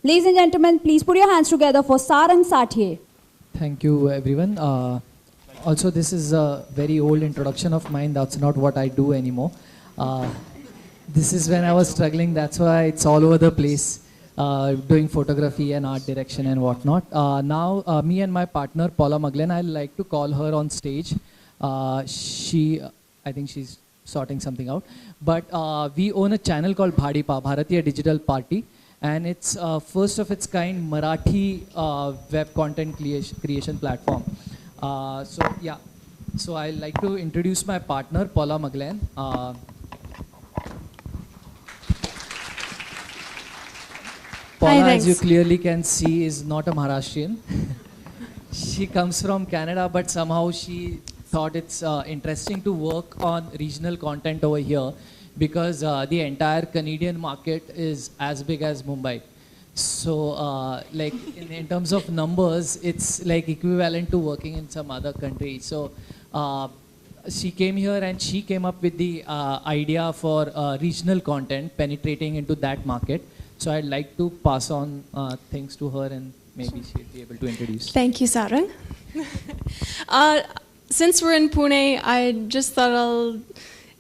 Ladies and gentlemen, please put your hands together for Sarang Sathaye. Thank you, everyone. Also, this is a very old introduction of mine. That's not what I do anymore. This is when I was struggling. That's why it's all over the place, doing photography and art direction and whatnot. Now, me and my partner, Paula McGlynn, I like to call her on stage. I think she's sorting something out. But we own a channel called Bharatiya Digital Party. And it's first of its kind Marathi web content creation platform. So I like to introduce my partner, Paula McGlynn. Paula, as you clearly can see, is not a Maharashtrian. She comes from Canada, but somehow she thought it's interesting to work on regional content over here, because the entire Canadian market is as big as Mumbai. So like in terms of numbers, it's like equivalent to working in some other country. So she came here and she came up with the idea for regional content penetrating into that market. So I'd like to pass on things to her, and maybe she'll be able to introduce. Thank you, Sarang. Since we're in Pune, I just thought I'll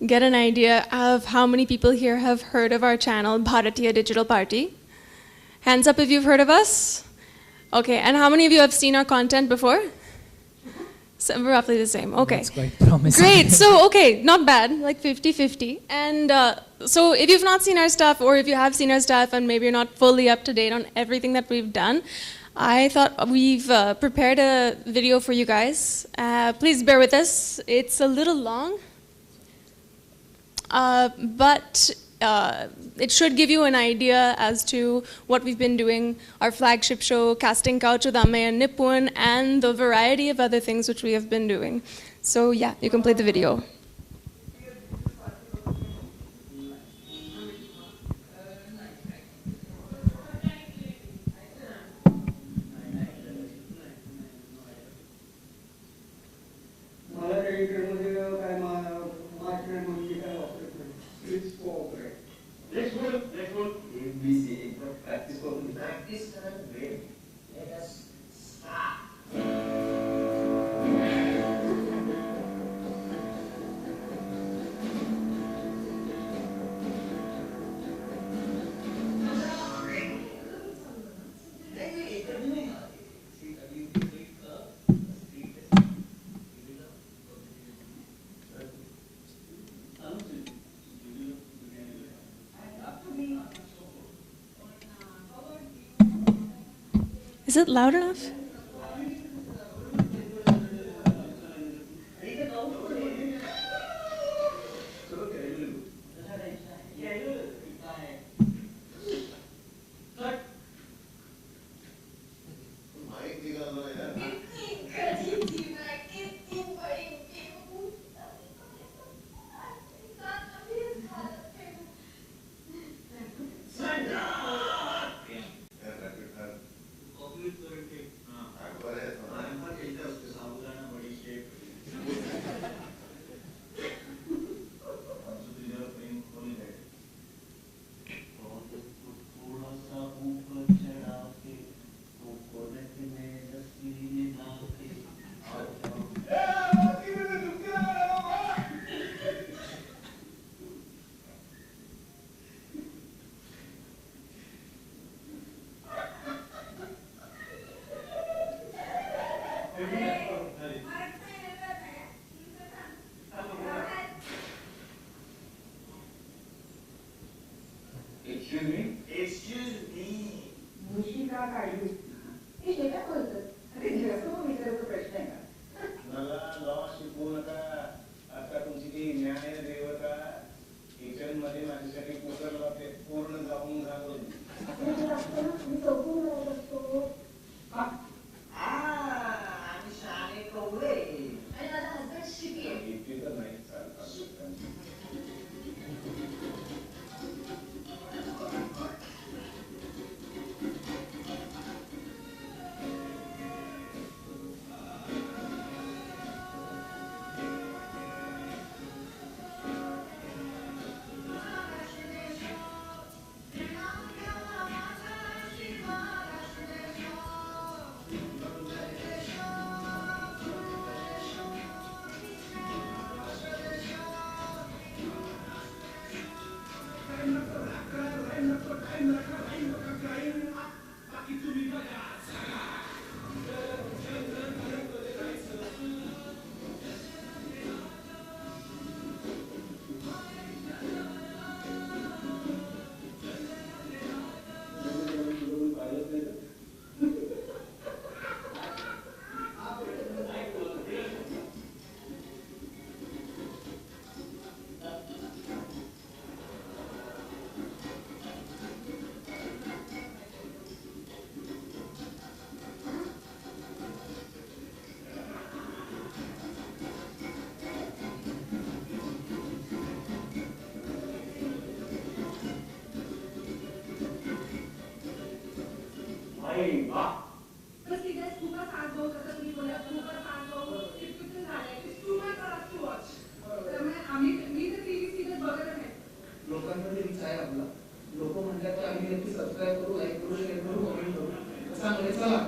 get an idea of how many people here have heard of our channel, Bharatiya Digital Party. Hands up if you've heard of us. Okay, and how many of you have seen our content before? So, roughly the same, okay. That's quite promising. Great, so okay, not bad, like 50-50. And so if you've not seen our stuff, or if you have seen our stuff and maybe you're not fully up to date on everything that we've done, I thought we've prepared a video for you guys. Please bear with us, it's a little long. But it should give you an idea as to what we've been doing, our flagship show, Casting Couch with Sathaye and Nipun, and the variety of other things which we have been doing. So yeah, you can play the video. Is it loud enough? Excuse me? Excuse me. Mushika काढली. हे काय बोलतोस? अरे जसं विचारायचा प्रश्न आहे का? मला लॉ शिकवू नका. आता तुमची ती न्याय देवता किचन मध्ये माझ्यासाठी कुकर लावते पूर्ण जाऊन झालं. मी चौकून राहत असतो. आणि शाळे कवळे. आणि माझा हसबंड शिकी आहे. इथे तर नाही चालत. लोकांमध्ये रीच आहे आपला. लोक म्हणतात की आम्ही नक्की सबस्क्राईब करू, लाईक करू, शेअर करू, कमेंट करू. चांगले चला.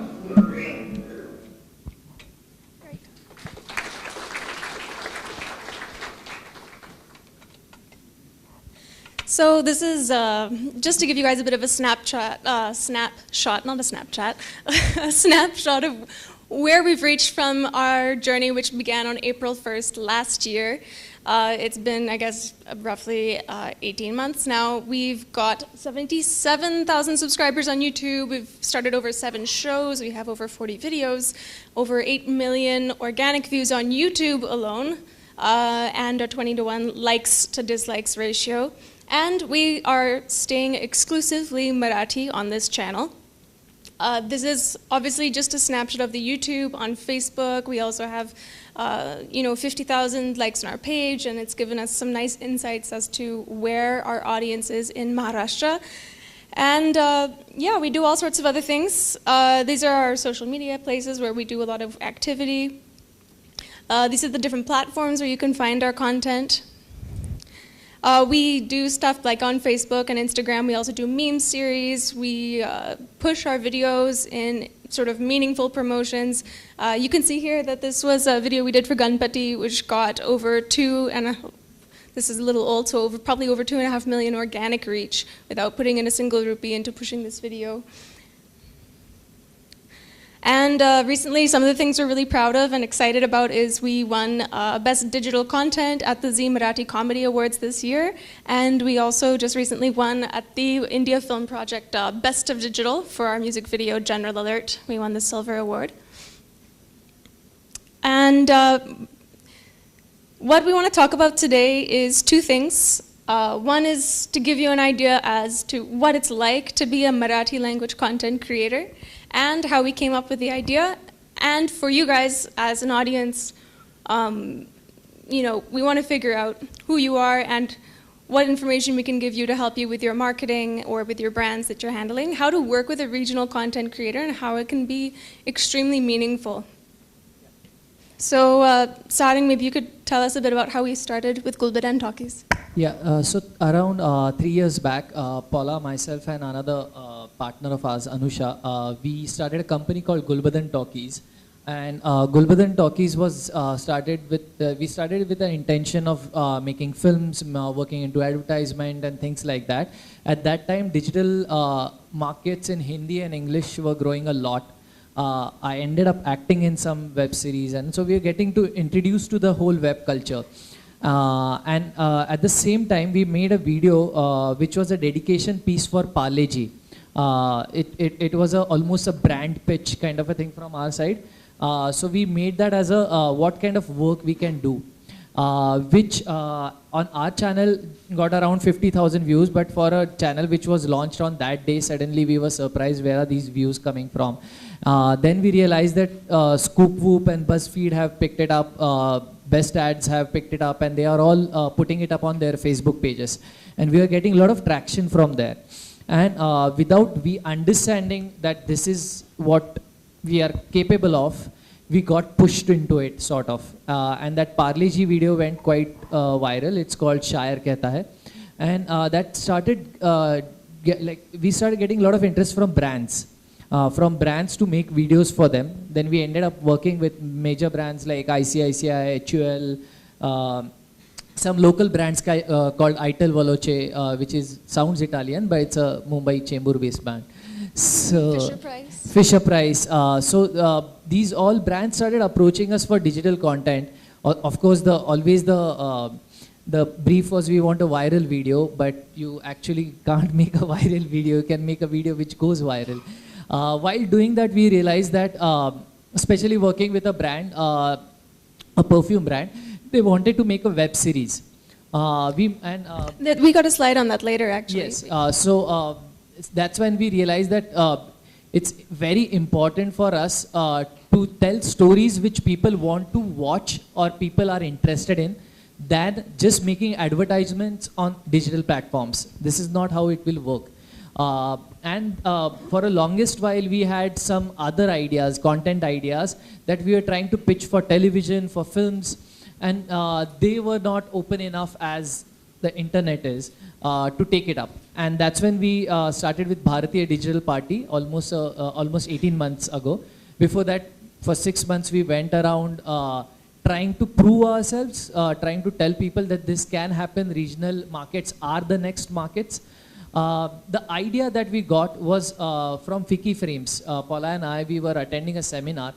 So this is just to give you guys a bit of a snapshot, a snapshot of where we've reached from our journey, which began on April 1st last year. It's been, I guess, roughly 18 months now. We've got 77,000 subscribers on YouTube. We've started over 7 shows. We have over 40 videos, over 8 million organic views on YouTube alone, and a 20-to-1 likes to dislikes ratio. And we are staying exclusively Marathi on this channel. This is obviously just a snapshot of the YouTube. On Facebook, we also have 50,000 likes on our page, and it's given us some nice insights as to where our audience is in Maharashtra. And yeah, we do all sorts of other things. These are our social media places where we do a lot of activity. These are the different platforms where you can find our content. We do stuff like on Facebook and Instagram. We also do meme series. We push our videos in sort of meaningful promotions. You can see here that this was a video we did for Ganpati, which got over this is a little old, so probably over 2.5 million organic reach without putting in a single rupee into pushing this video. And recently, some of the things we're really proud of and excited about is we won Best Digital Content at the Zee Marathi Comedy Awards this year. And we also just recently won at the India Film Project Best of Digital for our music video, General Alert. We won the Silver Award. And what we want to talk about today is 2 things. One is to give you an idea as to what it's like to be a Marathi language content creator, and how we came up with the idea. And for you guys as an audience, we want to figure out who you are and what information we can give you to help you with your marketing or with your brands that you're handling, how to work with a regional content creator, and how it can be extremely meaningful. So Sarang, maybe you could tell us a bit about how we started with Gulbadan Talkies. Yeah, so around 3 years back, Paula, myself and another partner of ours, Anusha, we started a company called Gulbadan Talkies. And Gulbadan Talkies was we started with the intention of making films, working into advertisement and things like that. At that time, digital markets in Hindi and English were growing a lot. I ended up acting in some web series, and so we are getting to introduce to the whole web culture. And at the same time, we made a video which was a dedication piece for Parle-G. It was almost a brand pitch kind of a thing from our side. So we made that as what kind of work we can do, which on our channel got around 50,000 views, but for a channel which was launched on that day, suddenly we were surprised where are these views coming from. Then we realized that Scoop Whoop and BuzzFeed have picked it up, Best Ads have picked it up, and they are all putting it up on their Facebook pages. And we are getting a lot of traction from there. And without we understanding that this is what we are capable of, we got pushed into it, sort of. And that Parle-G video went quite viral. It's called Shair Kehta Hai. And that started, we started getting a lot of interest from brands. From brands to make videos for them. Then we ended up working with major brands like ICICI, HUL, some local brands called Ital Veloce, which sounds Italian, but it's a Mumbai Chembur-based band. So Fisher Price. Fisher Price. These all brands started approaching us for digital content. Of course, the brief was we want a viral video, but you actually can't make a viral video. You can make a video which goes viral. While doing that, we realized that, especially working with a brand, a perfume brand, they wanted to make a web series. We got a slide on that later, actually. Yes. That's when we realized that it's very important for us to tell stories which people want to watch or people are interested in, than just making advertisements on digital platforms. This is not how it will work. For a longest while, we had some other ideas, content ideas, that we were trying to pitch for television, for films, and they were not open enough as the internet is to take it up. And that's when we started with Bharatiya Digital Party almost 18 months ago. Before that, for 6 months, we went around trying to prove ourselves, trying to tell people that this can happen. Regional markets are the next markets. The idea that we got was from Ficky Frames. Paula and I, we were attending a seminar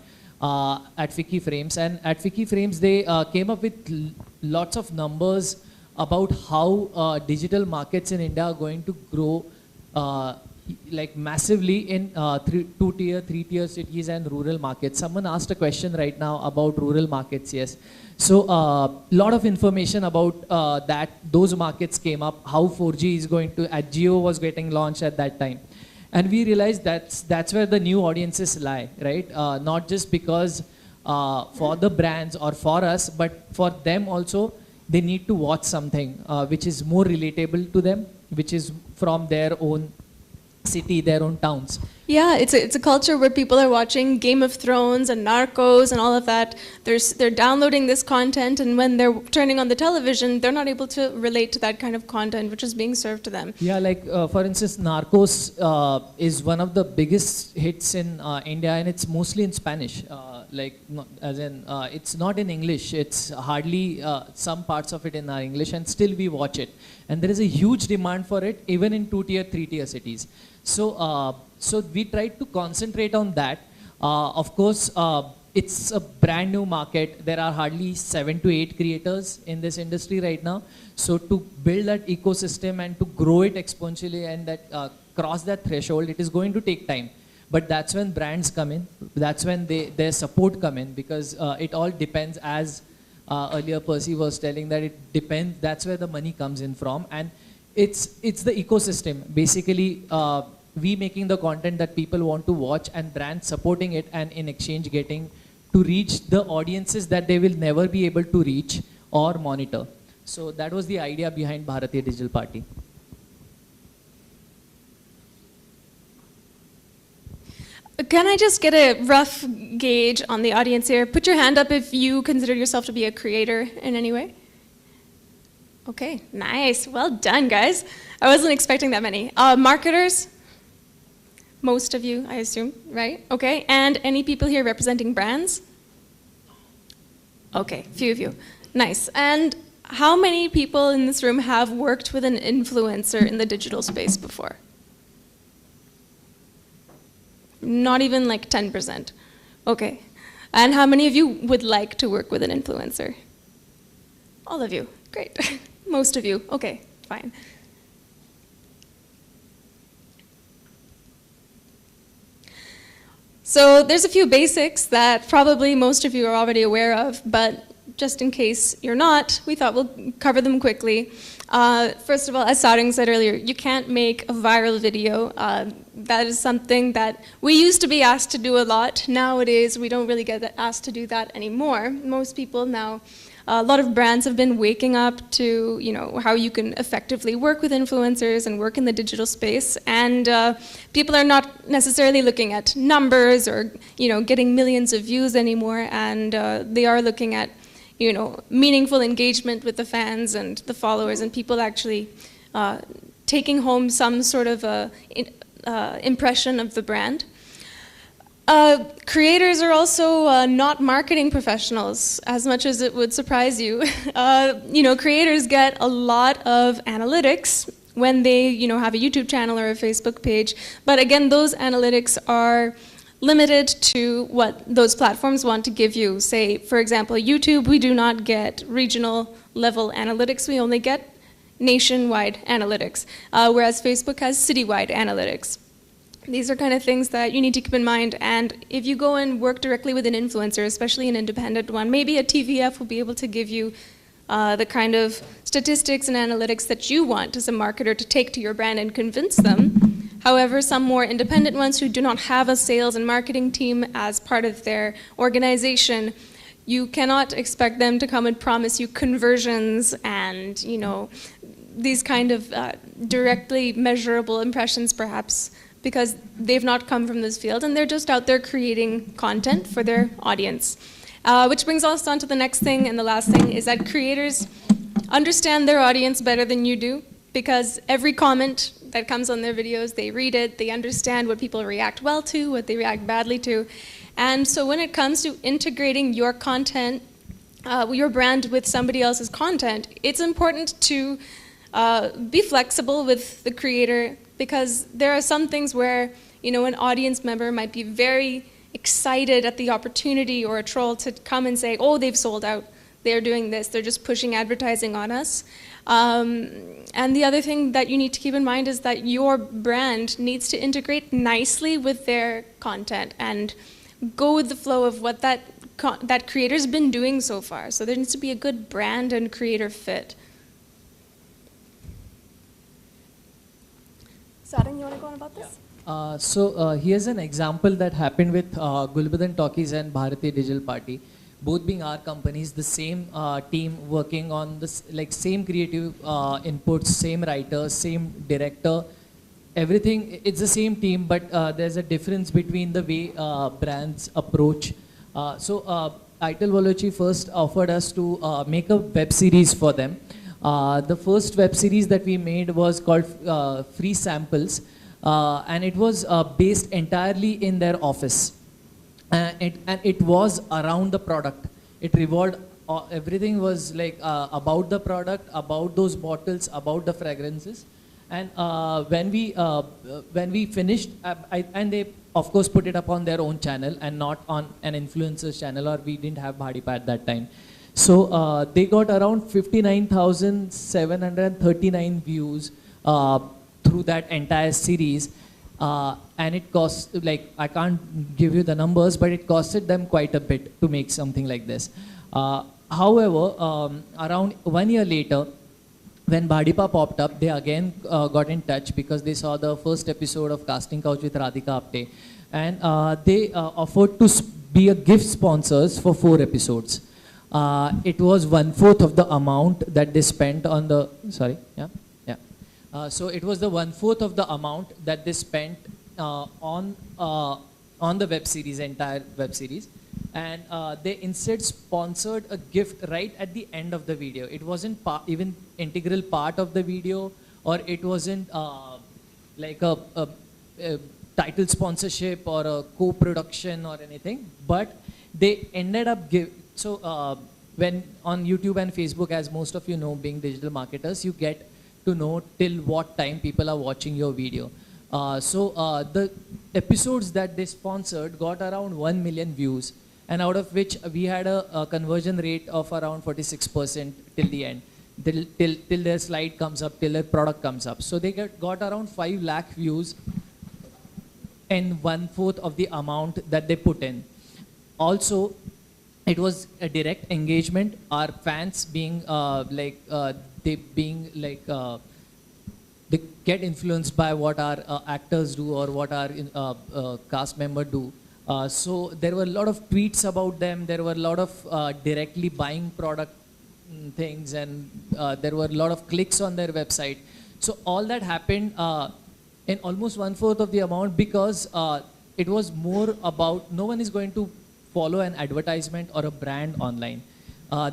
at Ficky Frames, and at Ficky Frames they came up with lots of numbers about how digital markets in India are going to grow like massively in 2-tier, 3-tier cities and rural markets. Someone asked a question right now about rural markets. Yes. So lot of information about those markets came up, how 4G is going to, at Jio was getting launched at that time. And we realized that's where the new audiences lie, right? Not just because for the brands or for us, but for them also, they need to watch something which is more relatable to them, which is from their own city, their own towns. Yeah, it's a culture where people are watching Game of Thrones and Narcos and all of that. They're downloading this content, and when they're turning on the television, they're not able to relate to that kind of content which is being served to them. Yeah, like for instance, Narcos is one of the biggest hits in India, and it's mostly in Spanish. It's not in English. It's hardly some parts of it in our English, and still we watch it. And there is a huge demand for it, even in 2-tier, 3-tier cities. So we tried to concentrate on that. Of course, it's a brand new market. There are hardly 7 to 8 creators in this industry right now. So to build that ecosystem and to grow it exponentially and that cross that threshold, it is going to take time. But that's when brands come in. That's when their support come in, because it all depends, as earlier Percy was telling, that it depends. That's where the money comes in from. And it's the ecosystem. Basically, we making the content that people want to watch and brands supporting it, and in exchange getting to reach the audiences that they will never be able to reach or monitor. So that was the idea behind Bharatiya Digital Party. Can I just get a rough gauge on the audience here? Put your hand up if you consider yourself to be a creator in any way. Okay, nice. Well done, guys. I wasn't expecting that many. Marketers? Most of you, I assume, right? Okay, and any people here representing brands? Okay, few of you. Nice. And how many people in this room have worked with an influencer in the digital space before? Not even like 10%. Okay. And how many of you would like to work with an influencer? All of you. Great. Most of you. Okay, fine. So there's a few basics that probably most of you are already aware of, but just in case you're not, we thought we'll cover them quickly. First of all, as Sarang said earlier, you can't make a viral video. That is something that we used to be asked to do a lot. Nowadays, we don't really get asked to do that anymore. Most people now, a lot of brands have been waking up to, how you can effectively work with influencers and work in the digital space. And people are not necessarily looking at numbers or, getting millions of views anymore. And they are looking at, meaningful engagement with the fans and the followers, and people actually taking home some sort of impression of the brand. Creators are also not marketing professionals, as much as it would surprise you. Creators get a lot of analytics when they, have a YouTube channel or a Facebook page. But again, those analytics are limited to what those platforms want to give you. Say, for example, YouTube, we do not get regional level analytics. We only get nationwide analytics, whereas Facebook has citywide analytics. These are kind of things that you need to keep in mind, and if you go and work directly with an influencer, especially an independent one, maybe a TVF will be able to give you the kind of statistics and analytics that you want as a marketer to take to your brand and convince them. However, some more independent ones who do not have a sales and marketing team as part of their organization, you cannot expect them to come and promise you conversions and, these kind of directly measurable impressions perhaps, because they've not come from this field and they're just out there creating content for their audience. Which brings us on to the next thing, and the last thing is that creators understand their audience better than you do, because every comment that comes on their videos, they read it, they understand what people react well to, what they react badly to. And so when it comes to integrating your content, your brand with somebody else's content, it's important to be flexible with the creator, because there are some things where, an audience member might be very excited at the opportunity, or a troll to come and say, oh, they've sold out, they're doing this, they're just pushing advertising on us. And the other thing that you need to keep in mind is that your brand needs to integrate nicely with their content and go with the flow of what that creator's been doing so far. So there needs to be a good brand and creator fit. Sarang, you want to go on about this? Here's an example that happened with Gulbadan Talkies and Bharatiya Digital Party, both being our companies, the same team working on this, like same creative inputs, same writers, same director, everything. It's the same team, but there's a difference between the way brands approach. Itel Volochi first offered us to make a web series for them. The first web series that we made was called Free Samples, and it was based entirely in their office. And it was around the product. It revolved, everything was like about the product, about those bottles, about the fragrances. And when we finished, and they of course put it up on their own channel and not on an influencer's channel, or we didn't have Bharatiya at that time. So they got around 59,739 views through that entire series. And it cost, like, I can't give you the numbers, but it costed them quite a bit to make something like this. However, around 1 year later, when Bharatiya popped up, they again got in touch because they saw the first episode of Casting Couch with Radhika Apte. And they offered to be a gift sponsors for 4 episodes. It was 1/4 of the amount that they spent on the, sorry, yeah. So it was the 1/4 of the amount that they spent on the web series, entire web series, and they instead sponsored a gift right at the end of the video. It wasn't even integral part of the video, or it wasn't like a title sponsorship or a co-production or anything, but they ended up when on YouTube and Facebook, as most of you know, being digital marketers, you get to know till what time people are watching your video. The episodes that they sponsored got around 1 million views, and out of which we had a conversion rate of around 46% till the end, till their slide comes up, till their product comes up. So they got around 5 lakh views and 1/4 of the amount that they put in. Also, it was a direct engagement. Our fans being they get influenced by what our actors do or what our cast member do. So there were a lot of tweets about them. There were a lot of directly buying product things, and there were a lot of clicks on their website. So all that happened in almost 1/4 of the amount, because it was more about, no one is going to follow an advertisement or a brand online.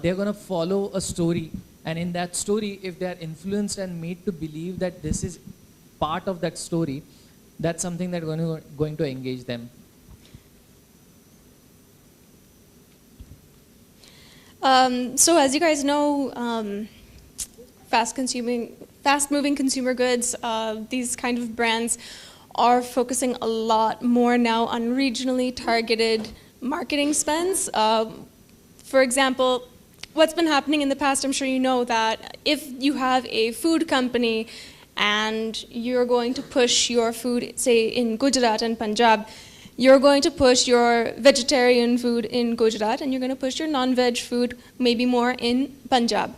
They're going to follow a story. And in that story, if they are influenced and made to believe that this is part of that story, that's something that's going to engage them. So as you guys know, fast-moving consumer goods, these kind of brands are focusing a lot more now on regionally targeted marketing spends. For example, what's been happening in the past, I'm sure you know that if you have a food company and you're going to push your food, say in Gujarat and Punjab, you're going to push your vegetarian food in Gujarat and you're going to push your non-veg food maybe more in Punjab.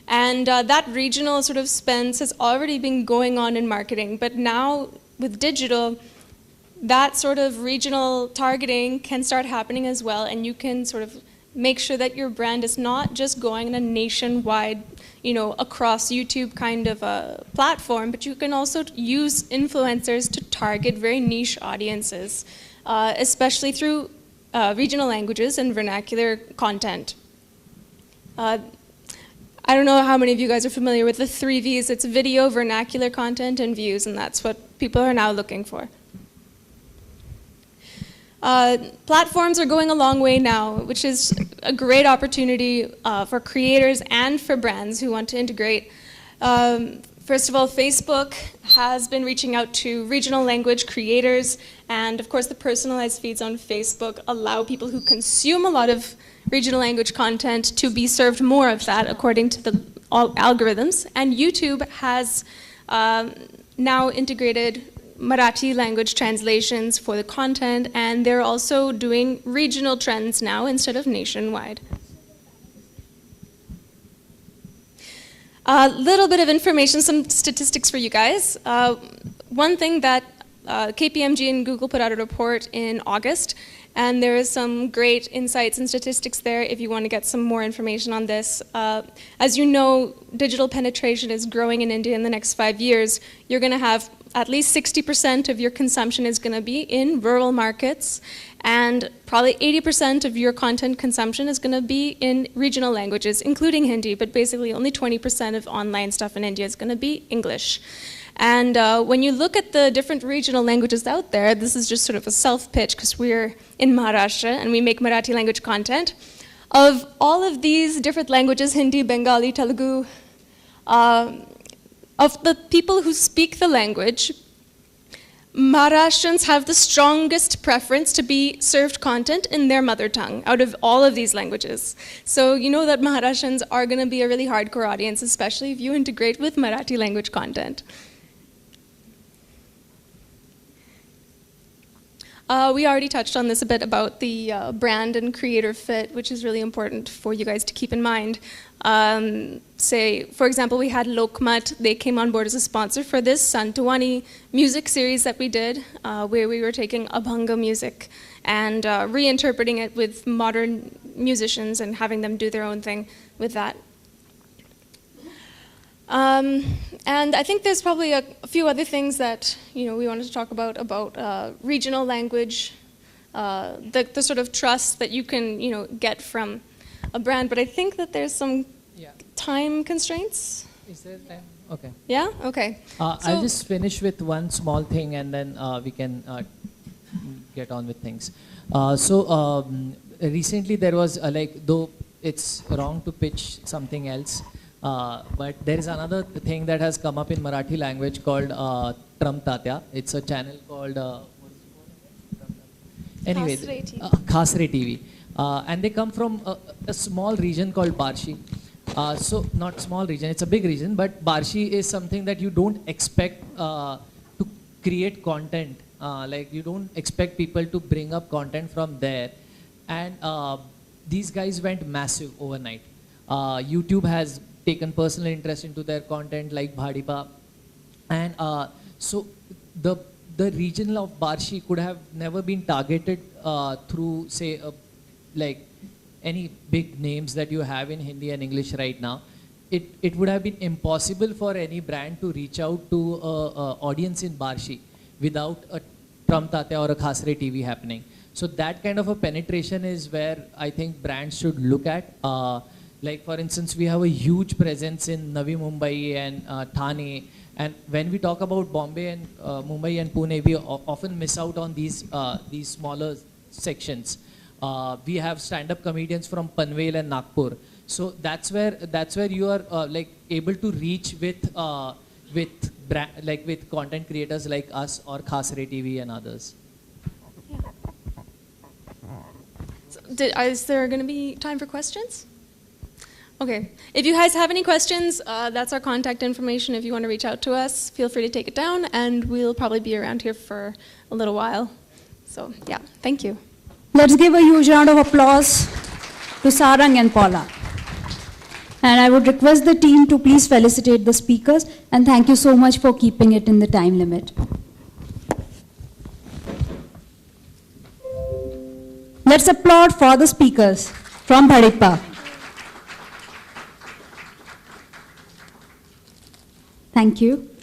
And that regional sort of spends has already been going on in marketing, but now with digital, that sort of regional targeting can start happening as well, and you can sort of make sure that your brand is not just going in a nationwide, across YouTube kind of a platform, but you can also use influencers to target very niche audiences, especially through regional languages and vernacular content. I don't know how many of you guys are familiar with the 3 V's. It's video, vernacular content, and views, and that's what people are now looking for. Platforms are going a long way now, which is a great opportunity for creators and for brands who want to integrate. First of all, Facebook has been reaching out to regional language creators, and of course the personalized feeds on Facebook allow people who consume a lot of regional language content to be served more of that according to the algorithms. And YouTube has now integrated Marathi language translations for the content, and they're also doing regional trends now instead of nationwide. A little bit of information, some statistics for you guys. One thing that KPMG and Google put out a report in August, and there is some great insights and statistics there if you want to get some more information on this. As you know, digital penetration is growing in India in the next 5 years. You're going to have at least 60% of your consumption is going to be in rural markets, and probably 80% of your content consumption is going to be in regional languages, including Hindi, but basically only 20% of online stuff in India is going to be English. And when you look at the different regional languages out there, this is just sort of a self-pitch because we're in Maharashtra and we make Marathi language content. Of all of these different languages, Hindi, Bengali, Telugu, of the people who speak the language, Maharashtrians have the strongest preference to be served content in their mother tongue out of all of these languages. So you know that Maharashtrians are going to be a really hardcore audience, especially if you integrate with Marathi language content. We already touched on this a bit about the brand and creator fit, which is really important for you guys to keep in mind. Say, for example, we had Lokmat. They came on board as a sponsor for this Santwani music series that we did, where we were taking Abhanga music and reinterpreting it with modern musicians and having them do their own thing with that. And I think there's probably a few other things that we wanted to talk about regional language, the sort of trust that you can get from a brand. But I think that there's some time constraints. Is there time? Okay. Yeah. Okay. I'll just finish with one small thing, and then we can get on with things. Recently there was though it's wrong to pitch something else. But there is another thing that has come up in Marathi language called Tatya. It's a channel called Khasre TV. And they come from a small region called Barshi. So not small region, it's a big region, but Barshi is something that you don't expect to create content. You don't expect people to bring up content from there. And these guys went massive overnight. YouTube has taken personal interest into their content like Bharatiya, and so the region of Barshi could have never been targeted through, say, any big names that you have in Hindi and English right now. It would have been impossible for any brand to reach out to an audience in Barshi without a Tatya or a Khasre TV happening. So that kind of a penetration is where I think brands should look at. For instance, we have a huge presence in Navi Mumbai and Thane, and when we talk about Bombay and Mumbai and Pune, we often miss out on these smaller sections. We have stand-up comedians from Panvel and Nagpur. So that's where you are like able to reach with with content creators like us or Khasre TV and others. So is there going to be time for questions? Okay. If you guys have any questions, that's our contact information. If you want to reach out to us, feel free to take it down, and we'll probably be around here for a little while. So, yeah, thank you. Let's give a huge round of applause to Sarang and Paula. And I would request the team to please felicitate the speakers, and thank you so much for keeping it in the time limit. Let's applaud for the speakers from Bharatiya. Thank you.